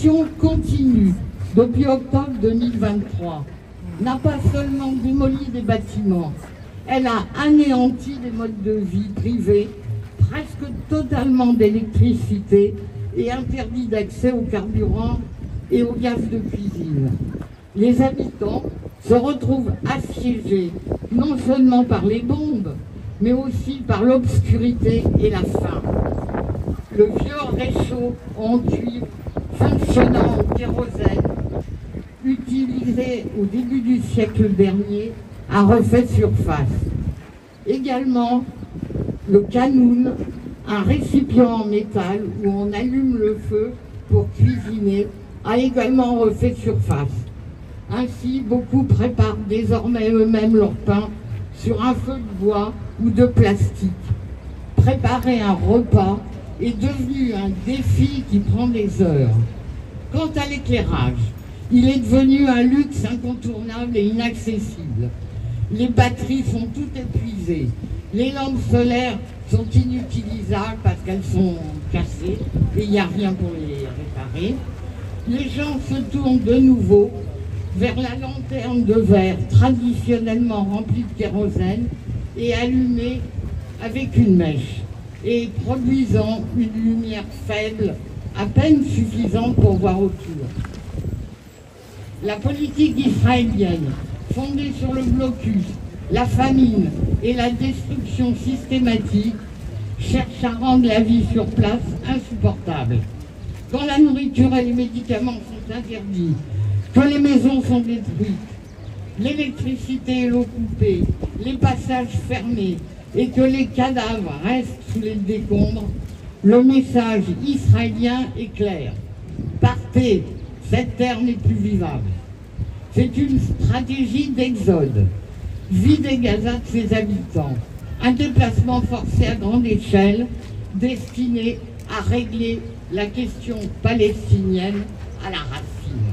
l'agression continue depuis octobre 2023 n'a pas seulement démoli des bâtiments, elle a anéanti des modes de vie privés, presque totalement d'électricité et interdit d'accès au carburant et au gaz de cuisine. Les habitants se retrouvent assiégés non seulement par les bombes, mais aussi par l'obscurité et la faim. Le vieux réchaud en cuivre fonctionnant au kérosène, utilisé au début du siècle dernier, a refait surface. Également, le canoun, un récipient en métal où on allume le feu pour cuisiner, a également refait surface. Ainsi, beaucoup préparent désormais eux-mêmes leur pain sur un feu de bois ou de plastique. Préparer un repas est devenu un défi qui prend des heures. Quant à l'éclairage, il est devenu un luxe incontournable et inaccessible. Les batteries sont toutes épuisées. Les lampes solaires sont inutilisables parce qu'elles sont cassées et il n'y a rien pour les réparer. Les gens se tournent de nouveau vers la lanterne de verre traditionnellement remplie de kérosène et allumée avec une mèche et produisant une lumière faible, à peine suffisante pour voir autour. La politique israélienne, fondée sur le blocus, la famine et la destruction systématique, cherche à rendre la vie sur place insupportable. Quand la nourriture et les médicaments sont interdits, que les maisons sont détruites, l'électricité et l'eau coupée, les passages fermés et que les cadavres restent sous les décombres, le message israélien est clair. Partez, cette terre n'est plus vivable. C'est une stratégie d'exode. Vider Gaza de ses habitants. Un déplacement forcé à grande échelle destiné à régler la question palestinienne à la racine.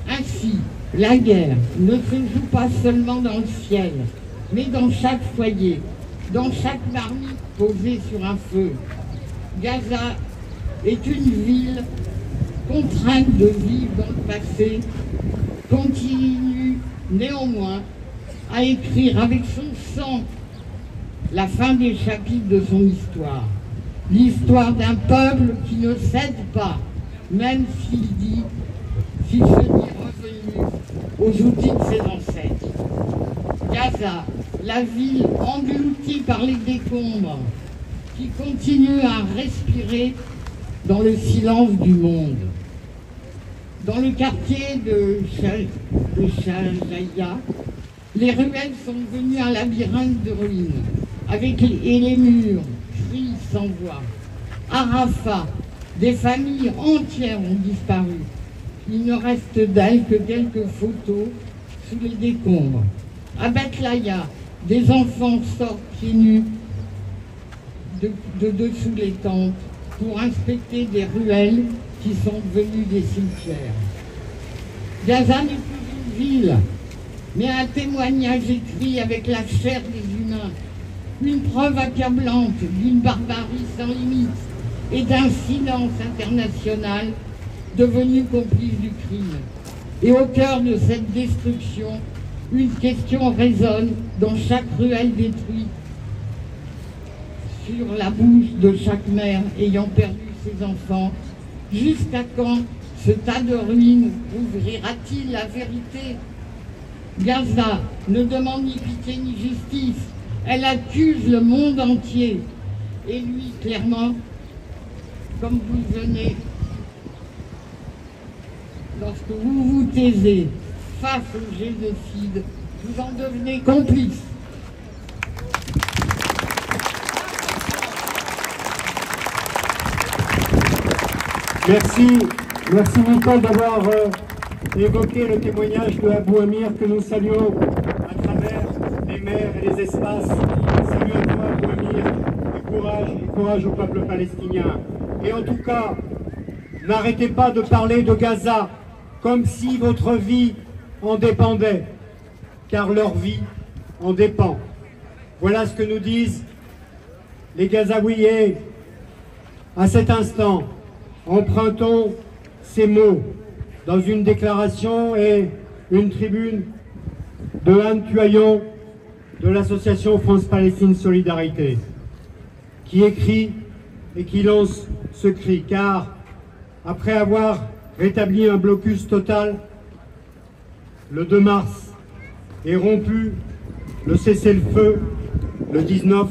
Ainsi, la guerre ne se joue pas seulement dans le ciel, mais dans chaque foyer, dans chaque marmite posée sur un feu. Gaza est une ville contrainte de vivre dans le passé, continue néanmoins à écrire avec son sang la fin des chapitres de son histoire. L'histoire d'un peuple qui ne cède pas, même s'il se dit revenu aux outils de ses ancêtres. Gaza, la ville engloutie par les décombres, qui continue à respirer dans le silence du monde. Dans le quartier de Shalaïa, les ruelles sont devenues un labyrinthe de ruines, avec les murs, cris sans voix. À Rafah, des familles entières ont disparu. Il ne reste d'elles que quelques photos sous les décombres. À Betlaïa, des enfants sortent pieds nus de dessous les tentes pour inspecter des ruelles qui sont devenues des cimetières. Gaza n'est plus une ville, mais un témoignage écrit avec la chair des humains, une preuve accablante d'une barbarie sans limite et d'un silence international devenu complice du crime. Et au cœur de cette destruction, une question résonne dans chaque ruelle détruite, sur la bouche de chaque mère ayant perdu ses enfants. Jusqu'à quand ce tas de ruines ouvrira-t-il la vérité? Gaza ne demande ni pitié ni justice, elle accuse le monde entier. Et lui, clairement, comme vous le venez, lorsque vous vous taisez face au génocide, vous en devenez complice. Merci Nicole d'avoir évoqué le témoignage de Abou Amir que nous saluons à travers les mers et les espaces. Salut à toi Abou Amir et courage au peuple palestinien. Et en tout cas, n'arrêtez pas de parler de Gaza comme si votre vie en dépendait, car leur vie en dépend. Voilà ce que nous disent les Gazaouis à cet instant. Empruntons ces mots dans une déclaration et une tribune de Anne Tuaillon de l'association France-Palestine Solidarité, qui écrit et qui lance ce cri, car après avoir rétabli un blocus total le 2 mars et rompu le cessez-le-feu le 19,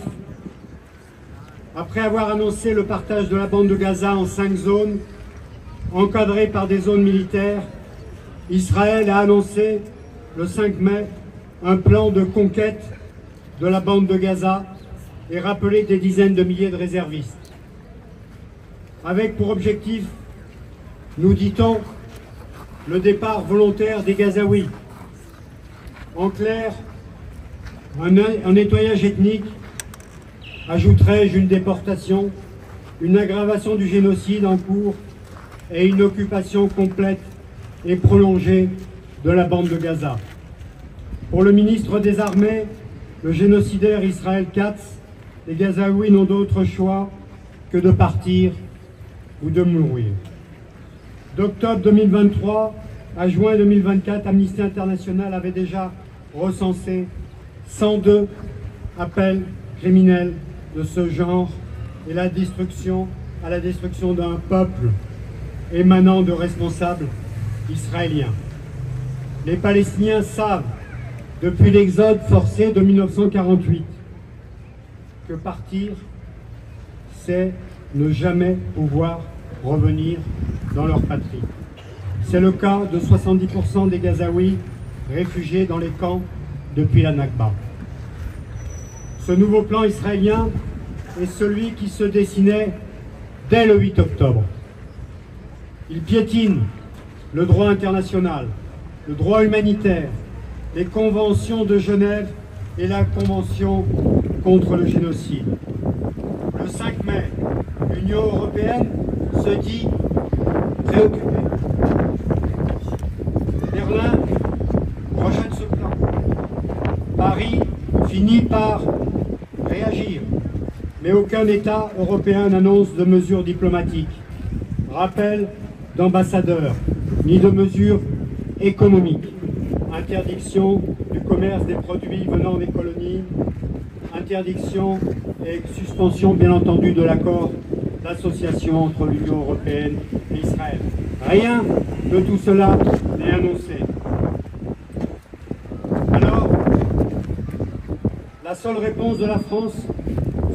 après avoir annoncé le partage de la bande de Gaza en 5 zones, encadrées par des zones militaires, Israël a annoncé le 5 mai un plan de conquête de la bande de Gaza et rappelé des dizaines de milliers de réservistes. Avec pour objectif, nous dit-on, le départ volontaire des Gazaouis. En clair, un nettoyage ethnique, ajouterais-je une déportation, une aggravation du génocide en cours et une occupation complète et prolongée de la bande de Gaza. Pour le ministre des Armées, le génocidaire Israël Katz, les Gazaouis n'ont d'autre choix que de partir ou de mourir. D'octobre 2023 à juin 2024, Amnesty International avait déjà recensé 102 appels criminels de ce genre et à la destruction d'un peuple émanant de responsables israéliens. Les Palestiniens savent, depuis l'exode forcé de 1948, que partir, c'est ne jamais pouvoir revenir dans leur patrie. C'est le cas de 70% des Gazaouis réfugiés dans les camps depuis la Nakba. Ce nouveau plan israélien est celui qui se dessinait dès le 8 octobre. Il piétine le droit international, le droit humanitaire, les conventions de Genève et la Convention contre le génocide. Le 5 mai, l'Union européenne se dit préoccupée. Berlin rejette ce plan. Paris finit par réagir, mais aucun État européen n'annonce de mesures diplomatiques, rappel d'ambassadeurs, ni de mesures économiques. Interdiction du commerce des produits venant des colonies, interdiction et suspension bien entendu de l'accord d'association entre l'Union européenne et Israël. Rien de tout cela n'est annoncé. Alors, la seule réponse de la France,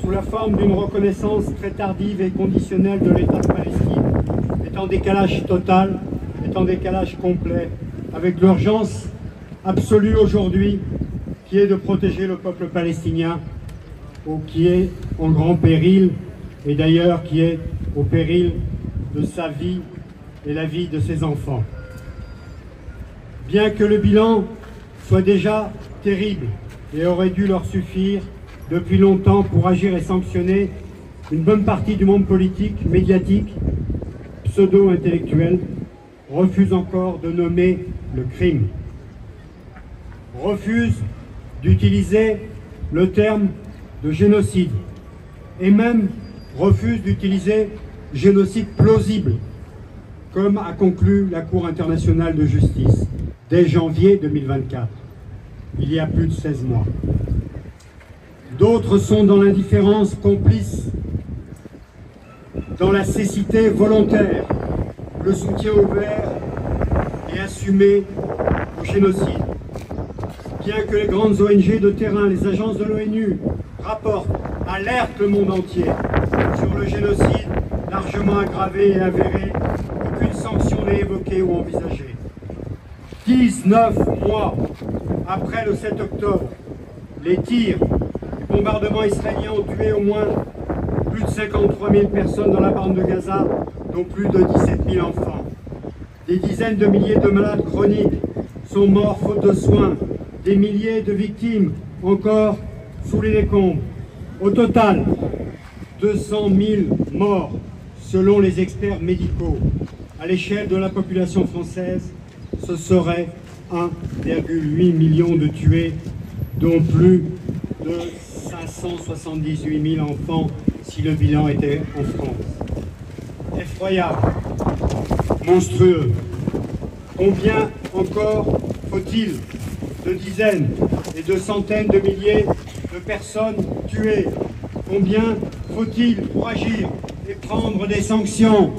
sous la forme d'une reconnaissance très tardive et conditionnelle de l'État de Palestine, est en décalage total, est en décalage complet avec l'urgence absolue aujourd'hui qui est de protéger le peuple palestinien, qui est en grand péril, et d'ailleurs qui est au péril de sa vie et la vie de ses enfants. Bien que le bilan soit déjà terrible et aurait dû leur suffire depuis longtemps pour agir et sanctionner, une bonne partie du monde politique, médiatique, pseudo-intellectuel, refuse encore de nommer le crime, refuse d'utiliser le terme de génocide et même refuse d'utiliser génocide plausible, comme a conclu la Cour internationale de justice dès janvier 2024, il y a plus de 16 mois. D'autres sont dans l'indifférence complice, dans la cécité volontaire, le soutien ouvert et assumé au génocide. Bien que les grandes ONG de terrain, les agences de l'ONU rapportent, alertent le monde entier sur le génocide largement aggravé et avéré, aucune sanction n'est évoquée ou envisagée. 19 mois après le 7 octobre, les tirs, les bombardements israéliens ont tué au moins plus de 53 000 personnes dans la bande de Gaza, dont plus de 17 000 enfants. Des dizaines de milliers de malades chroniques sont morts faute de soins, des milliers de victimes encore sous les décombres. Au total, 200 000 morts selon les experts médicaux. À l'échelle de la population française, ce serait 1,8 million de tués, dont plus de 578 000 enfants si le bilan était en France. effroyable, monstrueux. Combien encore faut-il de dizaines et de centaines de milliers de personnes tuées? Combien faut-il pour agir et prendre des sanctions?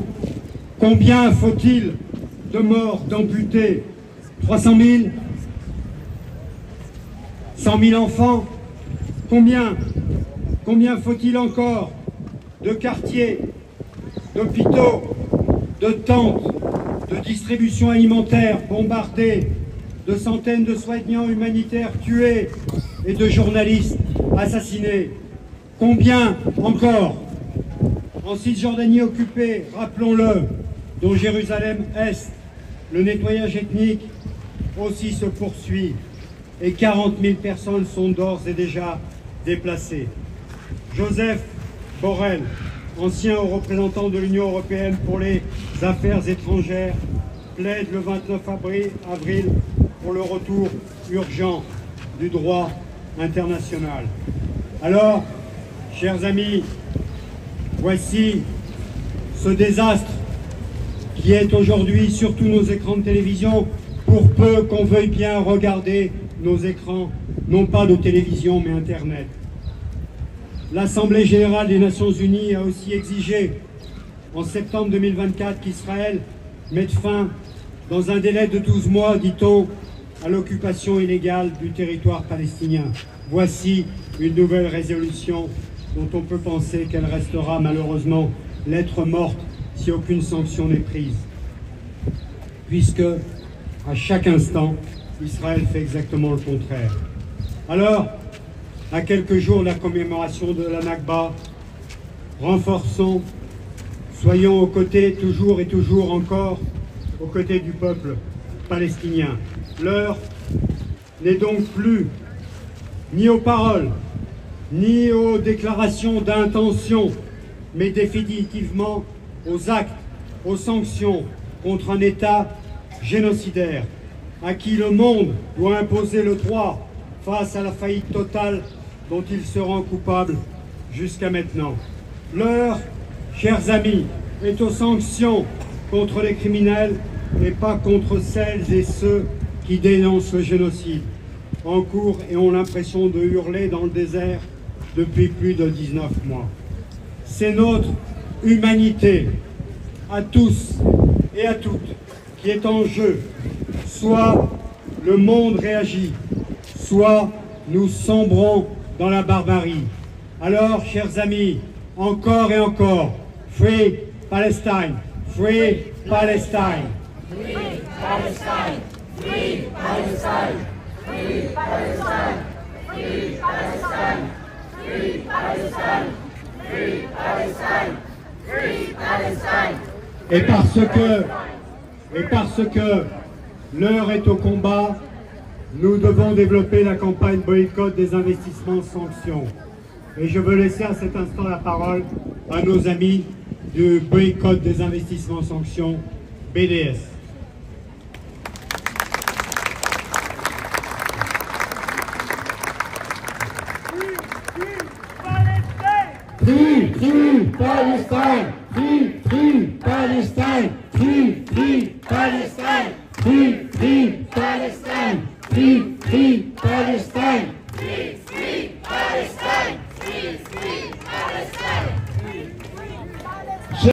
Combien faut-il de morts, d'amputés? 300 000? 100 000 enfants? Combien? Combien faut-il encore de quartiers, d'hôpitaux, de tentes, de distribution alimentaire bombardées, de centaines de soignants humanitaires tués et de journalistes assassinés? Combien encore? En Cisjordanie occupée, rappelons-le, dont Jérusalem-Est, le nettoyage ethnique aussi se poursuit et 40 000 personnes sont d'ores et déjà déplacées. Joseph Borrell, ancien représentant de l'Union européenne pour les affaires étrangères, plaide le 29 avril pour le retour urgent du droit international. Alors, chers amis, voici ce désastre qui est aujourd'hui sur tous nos écrans de télévision, pour peu qu'on veuille bien regarder nos écrans, non pas de télévision mais Internet. L'Assemblée générale des Nations unies a aussi exigé en septembre 2024 qu'Israël mette fin dans un délai de 12 mois, dit-on, à l'occupation illégale du territoire palestinien. Voici une nouvelle résolution dont on peut penser qu'elle restera malheureusement lettre morte si aucune sanction n'est prise. Puisque, à chaque instant, Israël fait exactement le contraire. Alors, à quelques jours de la commémoration de la Nakba, renforçons, soyons aux côtés, toujours et toujours encore, aux côtés du peuple palestinien. L'heure n'est donc plus ni aux paroles, ni aux déclarations d'intention, mais définitivement aux actes, aux sanctions contre un État génocidaire, à qui le monde doit imposer le droit face à la faillite totale dont il se rend coupable jusqu'à maintenant. L'heure, chers amis, est aux sanctions contre les criminels et pas contre celles et ceux qui dénoncent le génocide en cours et ont l'impression de hurler dans le désert depuis plus de 19 mois. C'est notre humanité, à tous et à toutes, qui est en jeu. Soit le monde réagit, soit nous sombrons dans la barbarie. Alors, chers amis, encore et encore, Free Palestine, Free Palestine. Free Palestine, Free Palestine, Free Palestine, Free Palestine, Free Palestine, Free Palestine, Free Palestine. Et parce que l'heure est au combat, nous devons développer la campagne boycott des investissements sanctions. Et je veux laisser à cet instant la parole à nos amis du boycott des investissements sanctions, BDS. Free Palestine! Free Palestine! Free Palestine! Free Palestine! Free Palestine!